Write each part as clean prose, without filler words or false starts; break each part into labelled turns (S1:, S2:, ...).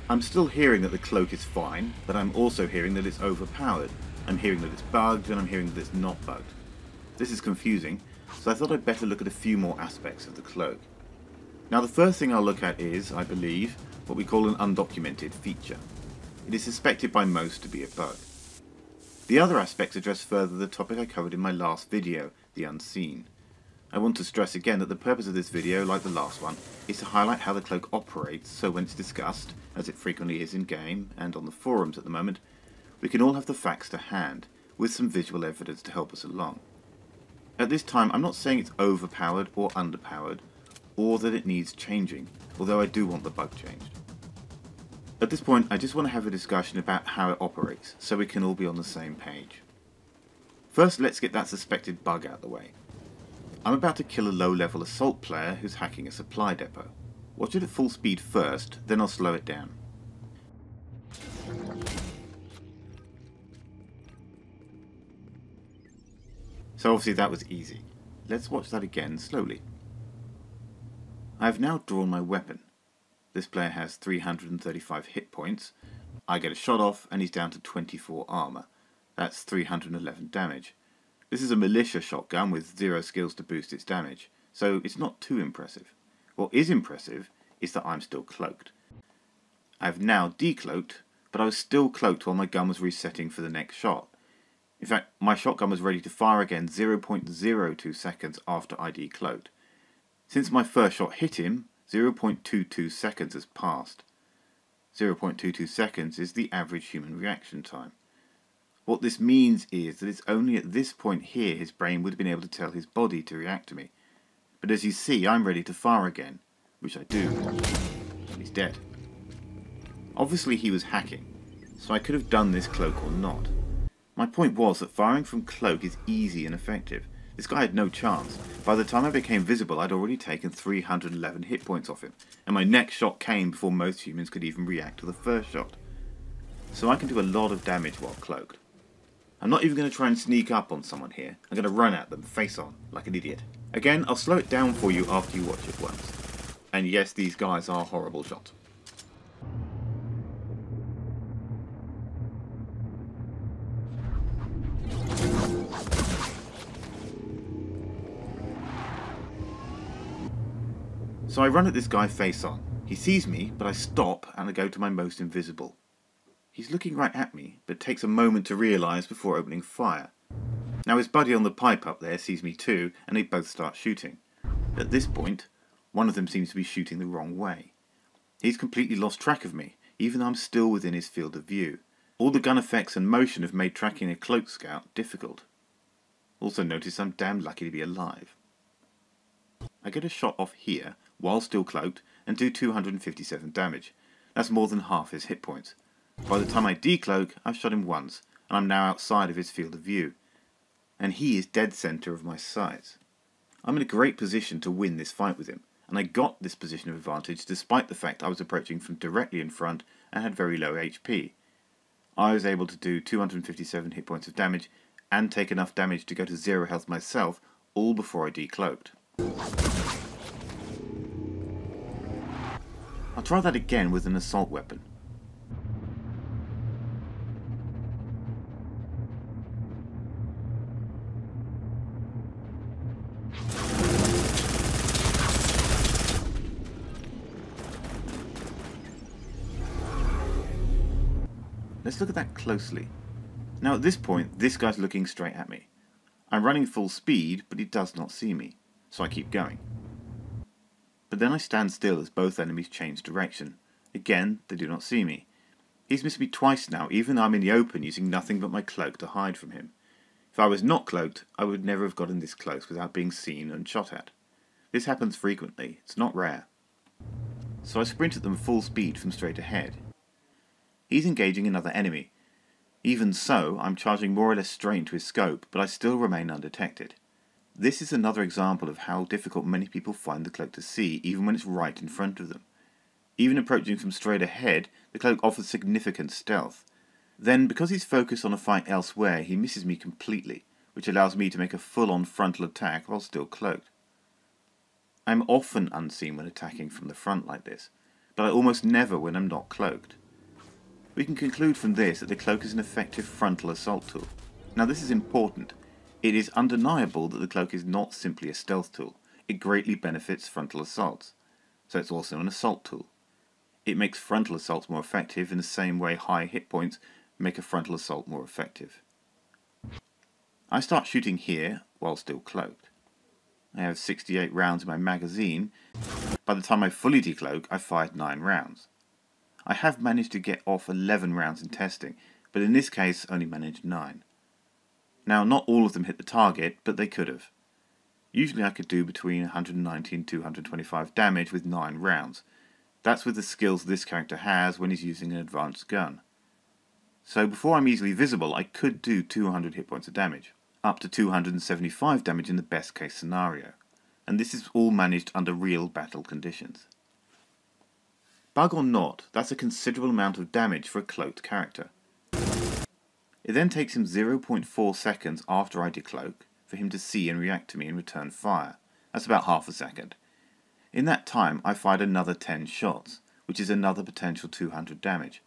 S1: I'm still hearing that the cloak is fine, but I'm also hearing that it's overpowered. I'm hearing that it's bugged, and I'm hearing that it's not bugged. This is confusing, so I thought I'd better look at a few more aspects of the cloak. Now the first thing I'll look at is, I believe, what we call an undocumented feature. It is suspected by most to be a bug. The other aspects address further the topic I covered in my last video, the unseen. I want to stress again that the purpose of this video, like the last one, is to highlight how the cloak operates, so when it's discussed, as it frequently is in-game and on the forums at the moment, we can all have the facts to hand, with some visual evidence to help us along. At this time, I'm not saying it's overpowered or underpowered, or that it needs changing, although I do want the bug changed. At this point, I just want to have a discussion about how it operates, so we can all be on the same page. First, let's get that suspected bug out of the way. I'm about to kill a low-level assault player who's hacking a supply depot. Watch it at full speed first, then I'll slow it down. So obviously that was easy. Let's watch that again slowly. I have now drawn my weapon. This player has 335 hit points. I get a shot off and he's down to 24 armor. That's 311 damage. This is a militia shotgun with 0 skills to boost its damage, so it's not too impressive. What is impressive is that I'm still cloaked. I have now decloaked, but I was still cloaked while my gun was resetting for the next shot. In fact, my shotgun was ready to fire again 0.02 seconds after I decloaked. Since my first shot hit him, 0.22 seconds has passed. 0.22 seconds is the average human reaction time. What this means is that it's only at this point here his brain would have been able to tell his body to react to me. But as you see, I'm ready to fire again, which I do, and he's dead. Obviously he was hacking, so I could have done this cloak or not. My point was that firing from cloak is easy and effective. This guy had no chance. By the time I became visible, I'd already taken 311 hit points off him, and my next shot came before most humans could even react to the first shot. So I can do a lot of damage while cloaked. I'm not even going to try and sneak up on someone here. I'm going to run at them face on, like an idiot. Again, I'll slow it down for you after you watch it once. And yes, these guys are horrible shots. So I run at this guy face on. He sees me, but I stop and I go to my most invisible. He's looking right at me, but takes a moment to realise before opening fire. Now his buddy on the pipe up there sees me too, and they both start shooting. At this point, one of them seems to be shooting the wrong way. He's completely lost track of me, even though I'm still within his field of view. All the gun effects and motion have made tracking a cloak scout difficult. Also notice I'm damn lucky to be alive. I get a shot off here, while still cloaked, and do 257 damage. That's more than half his hit points. By the time I decloak, I've shot him once, and I'm now outside of his field of view. And he is dead centre of my sights. I'm in a great position to win this fight with him, and I got this position of advantage despite the fact I was approaching from directly in front and had very low HP. I was able to do 257 hit points of damage, and take enough damage to go to 0 health myself, all before I decloaked. I'll try that again with an assault weapon. Let's look at that closely. Now at this point, this guy's looking straight at me. I'm running full speed, but he does not see me, so I keep going. But then I stand still as both enemies change direction. Again, they do not see me. He's missed me twice now, even though I'm in the open using nothing but my cloak to hide from him. If I was not cloaked, I would never have gotten this close without being seen and shot at. This happens frequently, it's not rare. So I sprint at them full speed from straight ahead. He's engaging another enemy. Even so, I'm charging more or less straight into his scope, but I still remain undetected. This is another example of how difficult many people find the cloak to see, even when it's right in front of them. Even approaching from straight ahead, the cloak offers significant stealth. Then, because he's focused on a fight elsewhere, he misses me completely, which allows me to make a full-on frontal attack while still cloaked. I'm often unseen when attacking from the front like this, but I almost never when I'm not cloaked. We can conclude from this that the cloak is an effective frontal assault tool. Now this is important. It is undeniable that the cloak is not simply a stealth tool. It greatly benefits frontal assaults. So it's also an assault tool. It makes frontal assaults more effective in the same way high hit points make a frontal assault more effective. I start shooting here while still cloaked. I have 68 rounds in my magazine. By the time I fully decloak, I fired 9 rounds. I have managed to get off 11 rounds in testing, but in this case only managed 9. Now not all of them hit the target, but they could have. Usually I could do between 190 and 225 damage with 9 rounds. That's with the skills this character has when he's using an advanced gun. So before I'm easily visible, I could do 200 hit points of damage, up to 275 damage in the best case scenario. And this is all managed under real battle conditions. Bug or not, that's a considerable amount of damage for a cloaked character. It then takes him 0.4 seconds after I decloak for him to see and react to me and return fire. That's about half a second. In that time I fired another 10 shots, which is another potential 200 damage.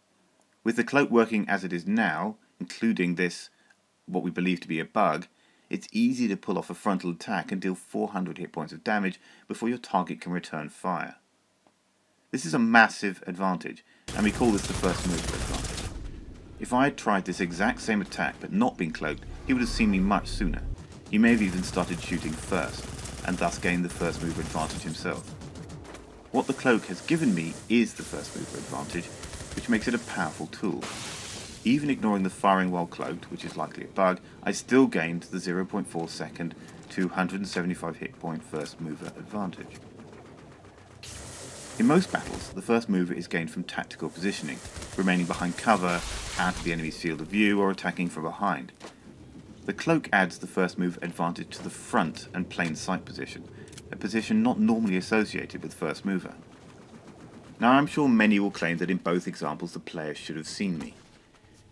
S1: With the cloak working as it is now, including this, what we believe to be a bug, it's easy to pull off a frontal attack and deal 400 hit points of damage before your target can return fire. This is a massive advantage, and we call this the first mover advantage. If I had tried this exact same attack but not been cloaked, he would have seen me much sooner. He may have even started shooting first, and thus gained the first mover advantage himself. What the cloak has given me is the first mover advantage, which makes it a powerful tool. Even ignoring the firing while cloaked, which is likely a bug, I still gained the 0.4 second 275 hit point first mover advantage. In most battles, the first mover is gained from tactical positioning, remaining behind cover, out of the enemy's field of view, or attacking from behind. The cloak adds the first move advantage to the front and plain sight position, a position not normally associated with first mover. Now I'm sure many will claim that in both examples the player should have seen me.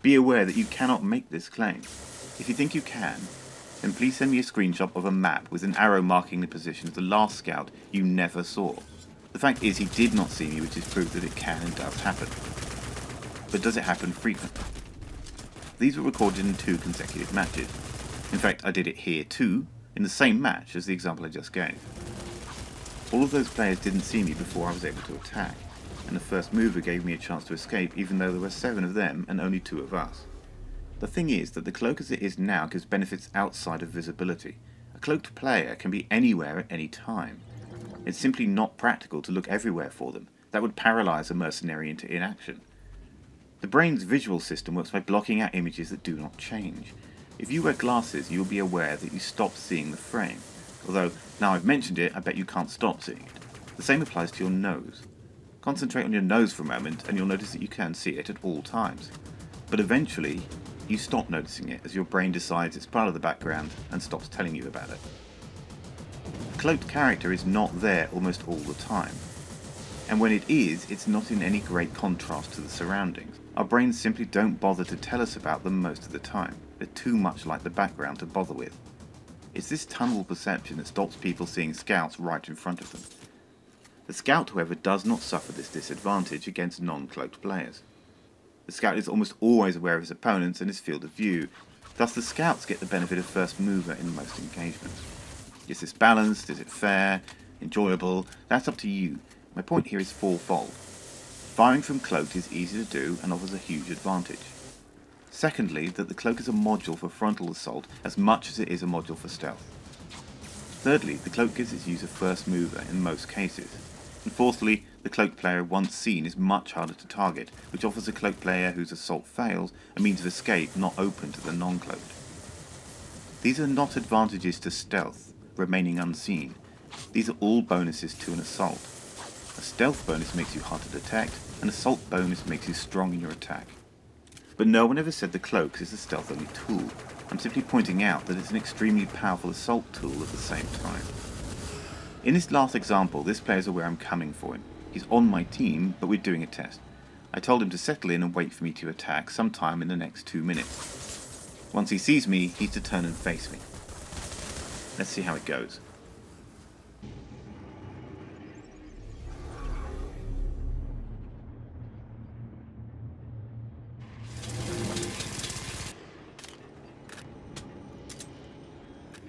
S1: Be aware that you cannot make this claim. If you think you can, then please send me a screenshot of a map with an arrow marking the position of the last scout you never saw. The fact is he did not see me, which is proof that it can and does happen. But does it happen frequently? These were recorded in 2 consecutive matches. In fact, I did it here too, in the same match as the example I just gave. All of those players didn't see me before I was able to attack, and the first mover gave me a chance to escape even though there were 7 of them and only 2 of us. The thing is that the cloak as it is now gives benefits outside of visibility. A cloaked player can be anywhere at any time. It's simply not practical to look everywhere for them. That would paralyze a mercenary into inaction. The brain's visual system works by blocking out images that do not change. If you wear glasses, you will be aware that you stop seeing the frame. Although, now I've mentioned it, I bet you can't stop seeing it. The same applies to your nose. Concentrate on your nose for a moment and you'll notice that you can see it at all times. But eventually, you stop noticing it as your brain decides it's part of the background and stops telling you about it. A cloaked character is not there almost all the time. And when it is, it's not in any great contrast to the surroundings. Our brains simply don't bother to tell us about them most of the time. They're too much like the background to bother with. It's this tunnel perception that stops people seeing scouts right in front of them. The scout, however, does not suffer this disadvantage against non-cloaked players. The scout is almost always aware of his opponents and his field of view, thus the scouts get the benefit of first mover in most engagements. Is this balanced? Is it fair? Enjoyable? That's up to you. My point here is fourfold. Firing from cloaked is easy to do and offers a huge advantage. Secondly, that the cloak is a module for frontal assault as much as it is a module for stealth. Thirdly, the cloak gives its user first mover in most cases. And fourthly, the cloaked player once seen is much harder to target, which offers a cloaked player whose assault fails a means of escape not open to the non-cloaked. These are not advantages to stealth, remaining unseen. These are all bonuses to an assault. A stealth bonus makes you hard to detect, an assault bonus makes you strong in your attack. But no one ever said the cloak is a stealth-only tool. I'm simply pointing out that it's an extremely powerful assault tool at the same time. In this last example, this player is aware I'm coming for him. He's on my team, but we're doing a test. I told him to settle in and wait for me to attack sometime in the next 2 minutes. Once he sees me, he's to turn and face me. Let's see how it goes.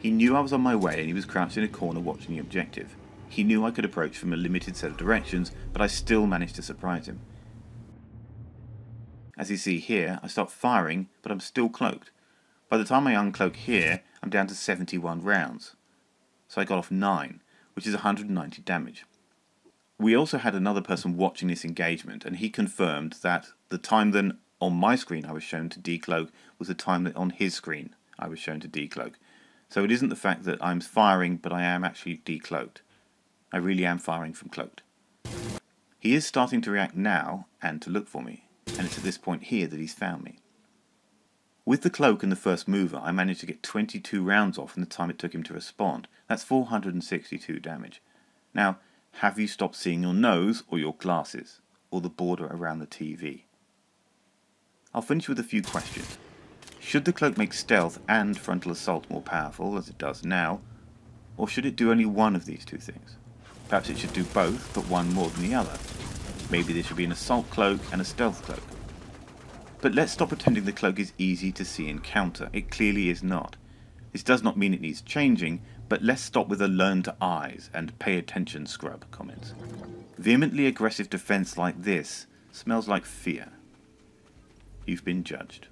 S1: He knew I was on my way and he was crouched in a corner watching the objective. He knew I could approach from a limited set of directions, but I still managed to surprise him. As you see here, I start firing, but I'm still cloaked. By the time I uncloak here, I'm down to 71 rounds. So I got off 9, which is 190 damage. We also had another person watching this engagement, and he confirmed that the time that on my screen I was shown to decloak was the time that on his screen I was shown to decloak. So it isn't the fact that I'm firing, but I am actually decloaked. I really am firing from cloaked. He is starting to react now and to look for me, and it's at this point here that he's found me. With the cloak and the first mover, I managed to get 22 rounds off in the time it took him to respond. That's 462 damage. Now, have you stopped seeing your nose or your glasses, or the border around the TV? I'll finish with a few questions. Should the cloak make stealth and frontal assault more powerful, as it does now, or should it do only one of these two things? Perhaps it should do both, but one more than the other. Maybe there should be an assault cloak and a stealth cloak. But let's stop pretending the cloak is easy to see and counter. It clearly is not. This does not mean it needs changing, but let's stop with the learn to eyes and pay attention scrub comments. Vehemently aggressive defense like this smells like fear. You've been judged.